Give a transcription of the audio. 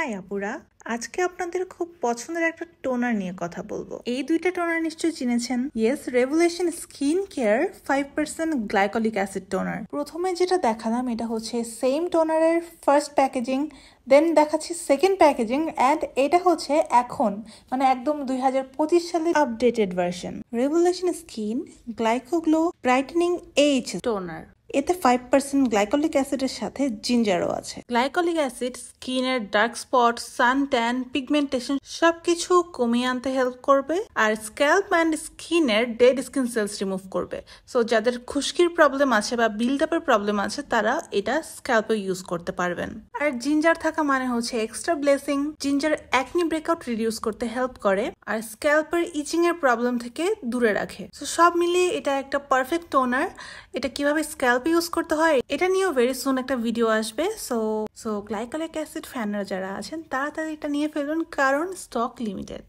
High আপুরা, আজকে আপনাদের খুব পছন্দের একটা টোনার নিয়ে কথা বলবো। এই দুইটা টোনার নিশ্চয়ই চিনেছেন। Yes, revolution skin care 5% glycolic acid toner. প্রথমে যেটা দেখালাম এটা হচ্ছে সেম টোনারের ফার্স্ট প্যাকেজিং, দেন দেখাচ্ছি সেকেন্ড প্যাকেজিং, অ্যান্ড এটা হচ্ছে এখন মানে একদম 2025 সালের updated version. Revolution skin glycoglow brightening age toner. এতে 5% গ্লাইকলিক অ্যাসিডের সাথে জিঞ্জারও আছে। গ্লাইকলিক অ্যাসিড স্কিনের dark spot, sun tan, pigmentation সবকিছু কমিয়ে আনতে হেল্প করবে, আর স্ক্যাল্প অ্যান্ড স্কিনের ডেড স্কিন সেলস রিমুভ করবে। সো যাদের খুশকির প্রবলেম আছে বা বিল্ড আপের প্রবলেম আছে তারা এটা স্ক্যাল্পে ইউজ করতে পারবেন। আর জিঞ্জার থাকা মানে হচ্ছে extra blessing. Ginger acne breakout reduce করতে হেল্প করে আর স্ক্যাল্পের ইচিং এর প্রবলেম থেকে দূরে রাখে। সো সব মিলিয়ে এটা একটা পারফেক্ট টোনার। এটা কিভাবে স্ক্যাল্প ইউজ করতে হয় এটা নিয়েও ভেরি সুন একটা ভিডিও আসবে। সো গ্লাইকলিক অ্যাসিড ফ্যানরা যারা আছেন তাড়াতাড়ি এটা নিয়ে ফেলুন, কারণ স্টক লিমিটেড।